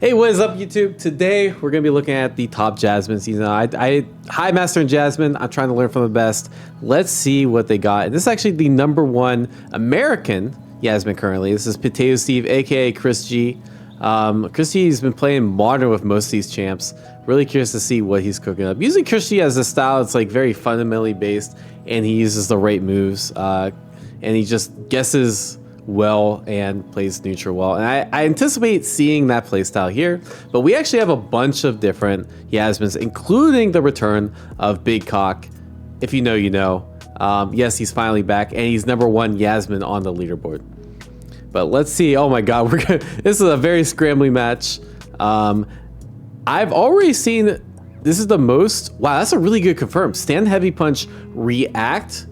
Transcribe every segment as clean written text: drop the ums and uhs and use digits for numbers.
Hey, what is up, YouTube? Today we're gonna be looking at the top Yasmines. You know, I high master in Yasmin. I'm trying to learn from the best. Let's see what they got. And this is actually the #1 American Yasmin currently. This is Potato Steve, aka Chris G. Chris G has been playing modern with most of these champs. Really curious to see what he's cooking up. Usually Chris G has a style that's like very fundamentally based, and he uses the right moves, and he just guesses well and plays neutral well, and I anticipate seeing that playstyle here. But we actually have a bunch of different Yasmins, including the return of Big Cock. If you know, you know. Yes, he's finally back, and he's #1 Yasmin on the leaderboard. But let's see. Oh my god, this is a very scrambly match. I've already seen, this is the most, wow, that's a really good confirm. Stand heavy punch, react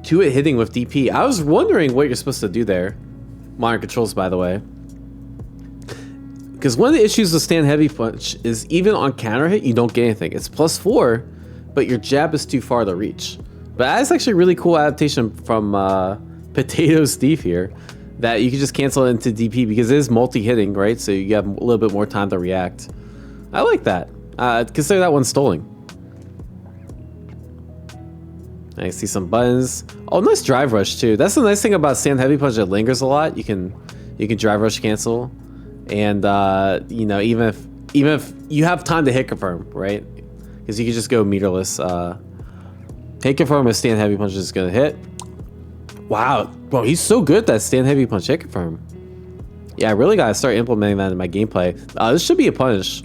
to it hitting with DP. I was wondering what you're supposed to do there. Modern controls, by the way. Because one of the issues with stand heavy punch is even on counter hit, you don't get anything. It's +4, but your jab is too far to reach. But that's actually a really cool adaptation from Potato Steve here, that you can just cancel it into DP because it is multi-hitting, right? So you have a little bit more time to react. I like that. Consider that one stolen. I see some buttons. Oh, nice drive rush too. That's the nice thing about stand heavy punch. It lingers a lot. You can drive rush cancel, and you know, even if you have time to hit confirm, right? Because you can just go meterless. Hit confirm with stand heavy punch is gonna hit. Wow, bro, he's so good at that stand heavy punch hit confirm. Yeah, I really gotta start implementing that in my gameplay. This should be a punish.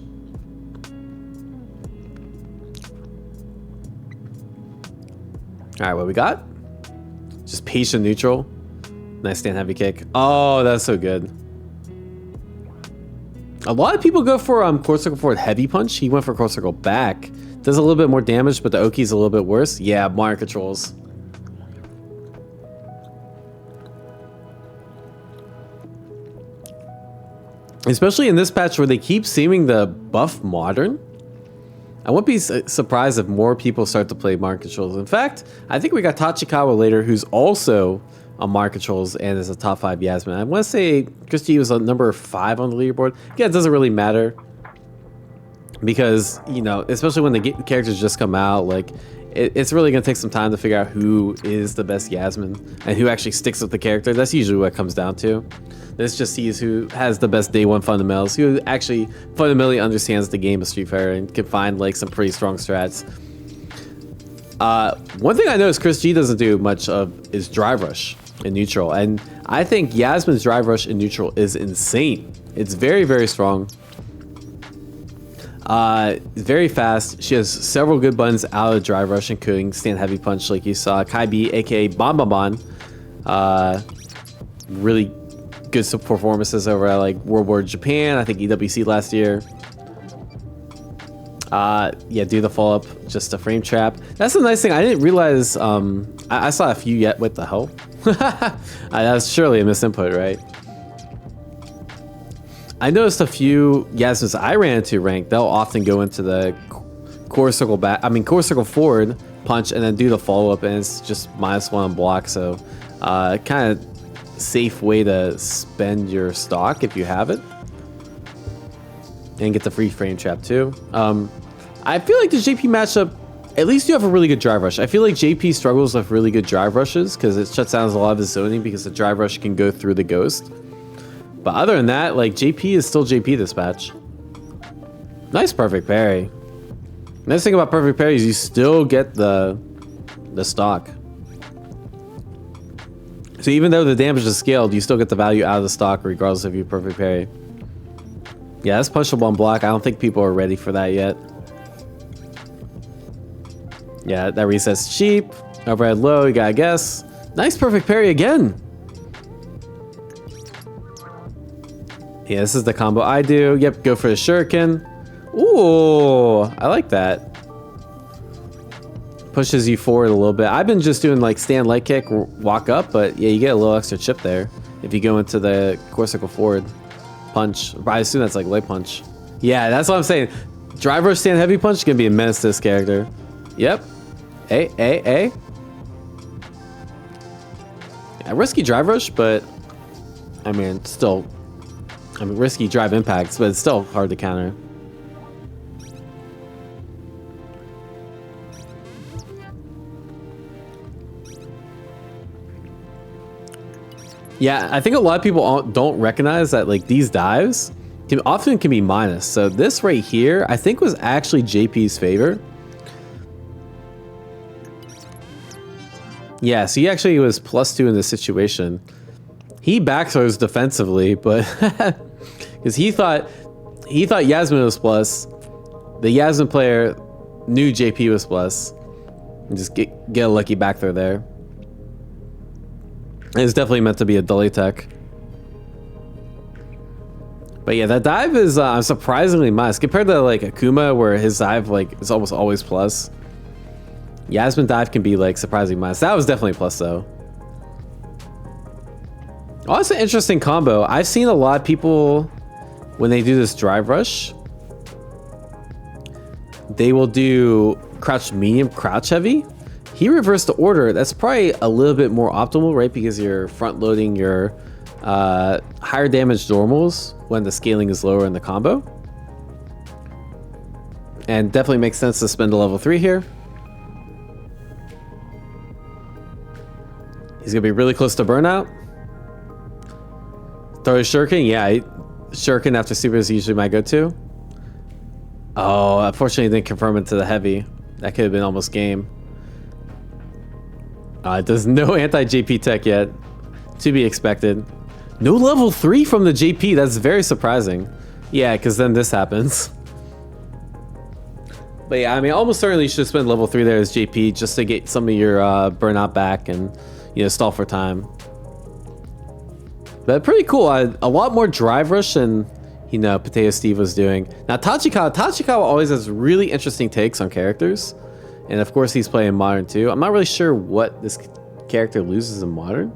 All right, what we got? Just patient neutral. Nice stand heavy kick. Oh, that's so good. A lot of people go for core circle forward heavy punch. He went for core circle back. Does a little bit more damage, but the Oki's a little bit worse. Yeah, modern controls. Especially in this patch where they keep seeming to buff modern. I wouldn't be surprised if more people start to play modern controls. In fact, I think we got Tachikawa later, who's also on modern controls and is a top 5 Yasmin. I want to say Chris G was a #5 on the leaderboard. Yeah, it doesn't really matter because, you know, especially when the characters just come out, like it's really going to take some time to figure out who is the best Yasmin and who actually sticks with the character. That's usually what it comes down to. This just sees who has the best day one fundamentals, who actually fundamentally understands the game of Street Fighter and can find like some pretty strong strats. One thing I noticed Chris G doesn't do much of is drive rush in neutral, and I think Yasmin's drive rush in neutral is insane. It's very, very strong. Very fast. She has several good buttons out of drive rush, including stand heavy punch, like you saw. Kai B, aka Bon Bon Bon. Really good performances over at like World War Japan, I think EWC last year. Yeah, do the follow up, just a frame trap. That's the nice thing. I didn't realize. I saw a few yet. What the hell? That's surely a misinput, right? I noticed a few Yasmins I ran into ranked. They'll often go into the core circle back. I mean, core circle forward punch, and then do the follow up, and it's just -1 on block. So, kind of safe way to spend your stock if you have it, and get the free frame trap too. I feel like the JP matchup, at least you have a really good drive rush. I feel like JP struggles with really good drive rushes because it shuts down a lot of his zoning because the drive rush can go through the ghost. But other than that, like JP is still JP this match. Nice perfect parry. Nice thing about perfect parry is you still get the stock. So even though the damage is scaled, you still get the value out of the stock regardless of your perfect parry. Yeah, that's punchable on block. I don't think people are ready for that yet. Yeah, that resets cheap. Overhead low, you gotta guess. Nice perfect parry again. Yeah, this is the combo I do. Yep, go for the shuriken. Ooh, I like that. Pushes you forward a little bit. I've been just doing like stand light kick, walk up, but yeah, you get a little extra chip there if you go into the core circle forward punch. I assume that's like light punch. Yeah, that's what I'm saying. Drive rush stand heavy punch is gonna be a menace to this character. Yep. A. Yeah, risky drive rush, but I mean, still I mean, risky drive impacts, but it's still hard to counter. Yeah, I think a lot of people don't recognize that like these dives often can be minus. So this right here, I think was actually JP's favor. Yeah, so he actually was +2 in this situation. He backthrows defensively, but because he thought Yasmin was plus, the Yasmin player knew JP was plus, and just get a lucky backthrow there. It's definitely meant to be a dully tech. But yeah, that dive is surprisingly minus compared to like Akuma, where his dive like is almost always plus. Yasmin dive can be like surprisingly minus. That was definitely plus though. Oh, it's an interesting combo. I've seen a lot of people when they do this drive rush, they will do crouch medium, crouch heavy. He reversed the order. That's probably a little bit more optimal, right? Because you're front loading your higher damage normals when the scaling is lower in the combo. And definitely makes sense to spend a level 3 here. He's gonna be really close to burnout. Throw his shuriken, yeah, shuriken after super is usually my go-to. Oh, unfortunately didn't confirm it to the heavy. That could have been almost game. There's no anti-JP tech yet. To be expected. No level 3 from the JP. That's very surprising. Yeah, because then this happens. But yeah, I mean, almost certainly you should spend level 3 there as JP just to get some of your burnout back and, you know, stall for time. But pretty cool. A lot more drive rush than, you know, Potato Steve was doing. Now, Tachikawa always has really interesting takes on characters. And of course, he's playing Modern too. I'm not really sure what this character loses in Modern.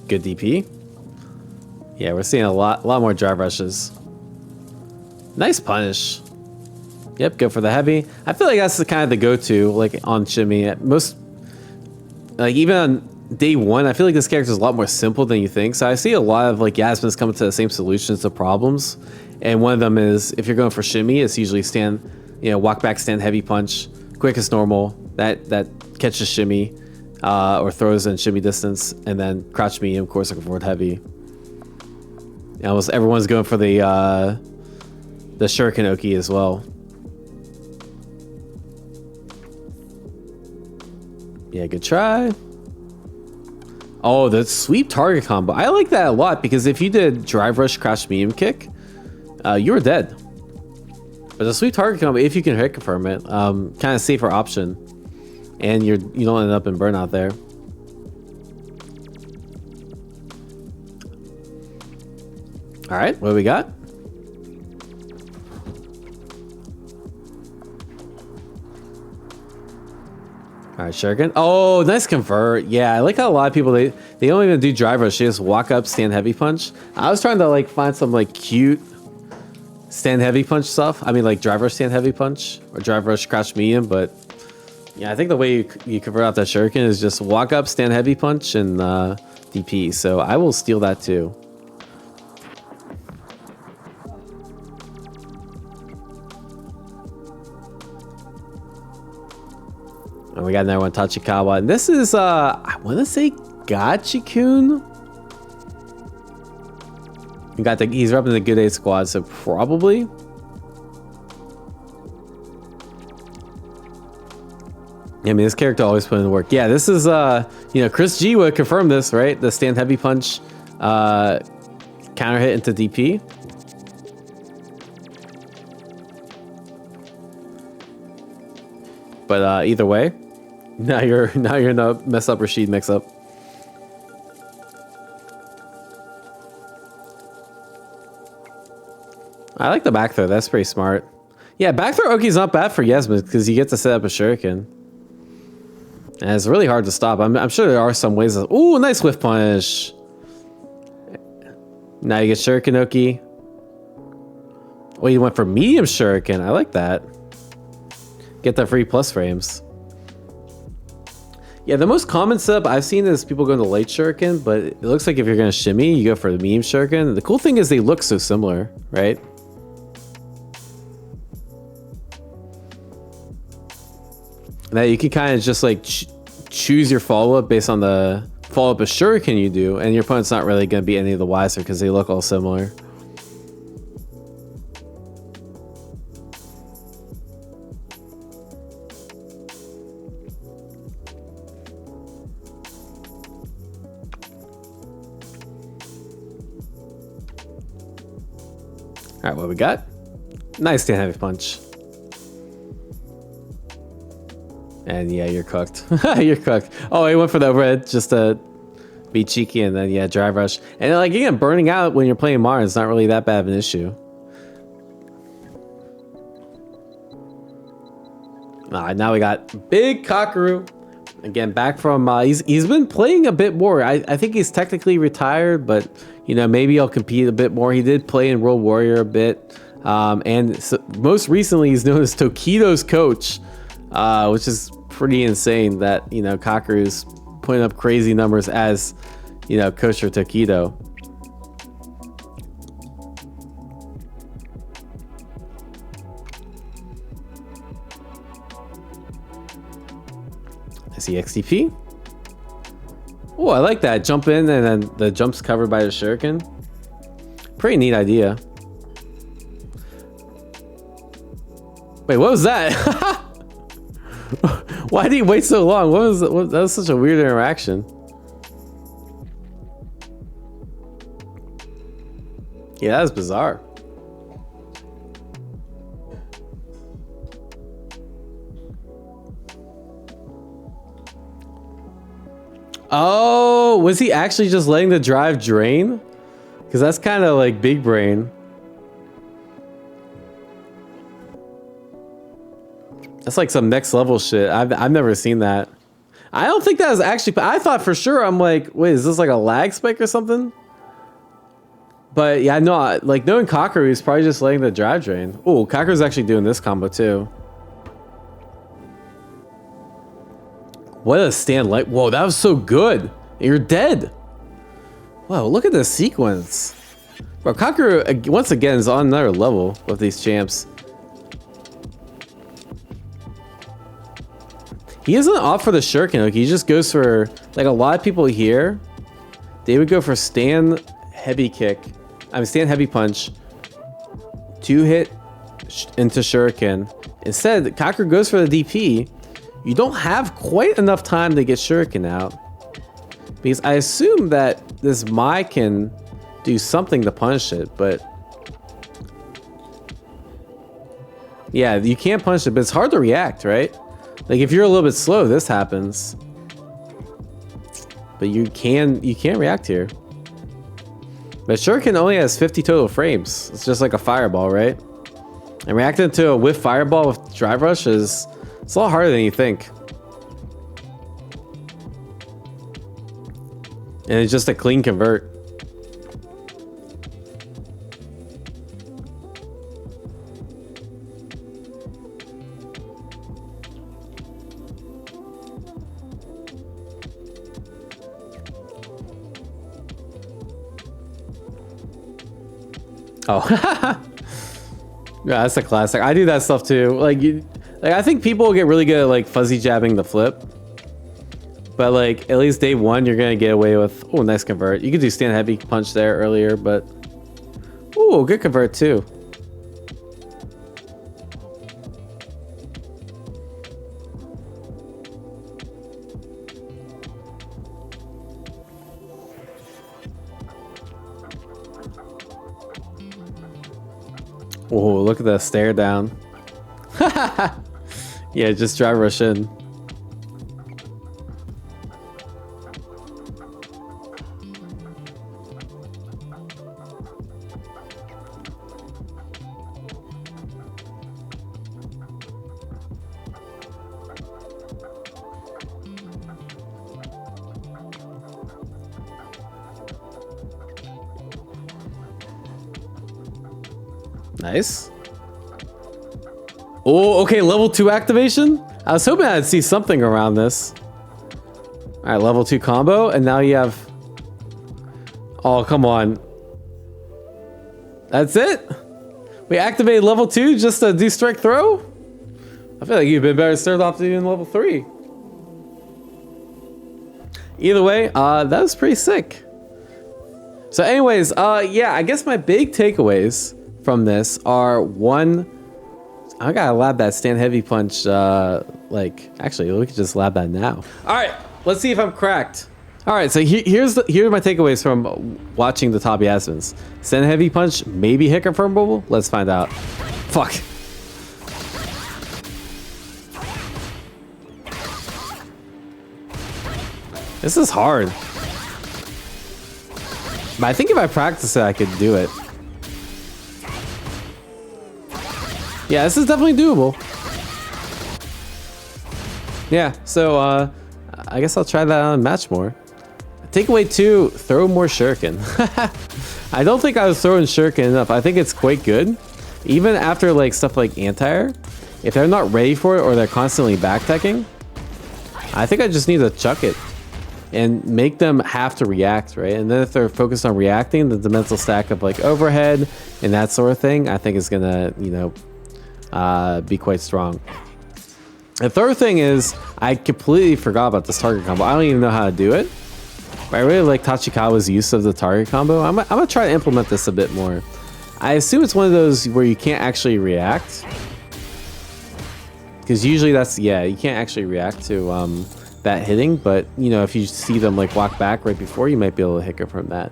Good DP. Yeah, we're seeing a lot more drive rushes. Nice punish. Yep, go for the heavy. I feel like that's the kind of the go-to, like on Shimmy. Most, like even on day 1, I feel like this character is a lot more simple than you think. So I see a lot of like Yasmin's coming to the same solutions to problems. And one of them is, if you're going for shimmy, it's usually stand, you know, walk back, stand heavy punch, quick as normal. That catches shimmy, or throws in shimmy distance, and then crouch medium, course forward heavy. And almost everyone's going for the shuriken oki as well. Yeah, good try. Oh, the sweep target combo. I like that a lot because if you did drive rush, crouch medium kick, you were dead. But the sweep target combo, if you can hit confirm it, kind of safer option, and you don't end up in burnout there. All right, what do we got? All right, shuriken. Oh, nice convert. Yeah, I like how a lot of people they don't even do drive rush. They just walk up, stand heavy punch. I was trying to like find some like cute stand heavy punch stuff. I mean, like drive rush stand heavy punch or drive rush crouch medium, but yeah, I think the way you convert out that shuriken is just walk up, stand heavy punch, and DP. So I will steal that too. And we got another one, Tachikawa. And this is, I want to say Gachikun. He's repping the Good Aid squad, so probably. I mean, this character always put in the work. Yeah, this is, you know, Chris G would confirm this, right? The stand heavy punch, counter hit into DP. But either way, now you're in a mess up Rashid mix up. I like the back throw. That's pretty smart. Yeah, back throw Oki's not bad for Yasmin because you get to set up a shuriken. And it's really hard to stop. I'm sure there are some ways. Ooh, nice whiff punish. Now you get shuriken Oki. Oh, you went for medium shuriken. I like that. Get the free plus frames. Yeah, the most common setup I've seen is people going to light shuriken, but it looks like if you're going to shimmy, you go for the medium shuriken. The cool thing is they look so similar, right? That you can kind of just like choose your follow-up based on the follow-up of shuriken you do, and your opponent's not really going to be any of the wiser because they look all similar. All right, what we got? Nice stand heavy punch. And yeah, you're cooked. You're cooked. Oh, he went for the overhead just to be cheeky, and then yeah, drive rush. And like again, burning out when you're playing Mars is not really that bad of an issue. Now we got big Kakeru. Again, back from he's been playing a bit more. I think he's technically retired, but you know, maybe he'll compete a bit more. He did play in World Warrior a bit, and so most recently he's known as Tokido's coach, which is pretty insane that, you know, Kakeru's putting up crazy numbers as, you know, coach for Takido. I see XTP. Oh, I like that. Jump in and then the jump's covered by the shuriken. Pretty neat idea. Wait, what was that? Why did he wait so long? What was that? That was such a weird interaction. Yeah, that was bizarre. Oh, was he actually just letting the drive drain? Because that's kind of like big brain. That's like some next level shit. I've never seen that. I don't think that was actually. I thought for sure. I'm like, wait, is this like a lag spike or something? But yeah, no, like knowing Kakeru, he's probably just letting the drive drain. Oh, Kakeru's actually doing this combo too. What a stand like. Whoa, that was so good. You're dead. Wow, look at this sequence. Bro, Kakeru, once again, is on another level with these champs. He isn't off for the shuriken. Like, he just goes for, like a lot of people here, they would go for stand heavy kick. I mean, stand heavy punch. 2 hit into shuriken. Instead, Kakeru goes for the DP. You don't have quite enough time to get shuriken out. Because I assume that this Mai can do something to punish it, but... yeah, you can't punish it, but it's hard to react, right? Like if you're a little bit slow, this happens. But you can react here. But shuriken only has 50 total frames. It's just like a fireball, right? And reacting to a whiff fireball with drive rush it's a lot harder than you think. And it's just a clean convert. Oh, yeah, that's a classic. I do that stuff too. Like I think people will get really good at like fuzzy jabbing the flip, but like at least day one you're gonna get away with. Oh, nice convert. You could do stand heavy punch there earlier, but oh, good convert too. Oh, look at the stare down. Yeah, just drive rush in. Nice. Oh, okay, level 2 activation? I was hoping I'd see something around this. right, level 2 combo, and now you have... Oh, come on. That's it? We activated level 2 just to do strike throw? I feel like you've been better started off doing level 3. Either way, that was pretty sick. So anyways, yeah, I guess my big takeaways from this are, one, I gotta lab that stand heavy punch, like, actually, we could just lab that now. All right, let's see if I'm cracked. All right, so here are my takeaways from watching the top Yasmins. Stand heavy punch, maybe hit confirmable? Let's find out. Fuck. This is hard. But I think if I practice it, I could do it. Yeah, this is definitely doable. Yeah, so I guess I'll try that on match more. Takeaway 2, throw more shuriken. I don't think I was throwing shuriken enough. I think it's quite good. Even after like stuff like anti-air, if they're not ready for it or they're constantly back-teching, I think I just need to chuck it and make them have to react, right? And then if they're focused on reacting, the mental stack of like overhead and that sort of thing, I think is gonna, you know, be quite strong. The third thing is, I completely forgot about this target combo. I don't even know how to do it. But I really like Tachikawa's use of the target combo. I'm gonna try to implement this a bit more. I assume it's one of those where you can't actually react. Because usually that's, yeah, you can't actually react to that hitting. But, you know, if you see them like walk back right before, you might be able to hit her from that.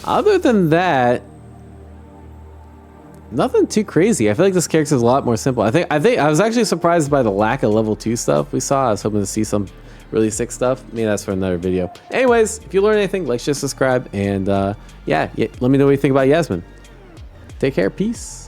Other than that, nothing too crazy. I feel like this character is a lot more simple. I think I was actually surprised by the lack of level 2 stuff we saw. I was hoping to see some really sick stuff. Maybe that's for another video. Anyways, if you learned anything, like, share, subscribe, and yeah, let me know what you think about Yasmin. Take care. Peace.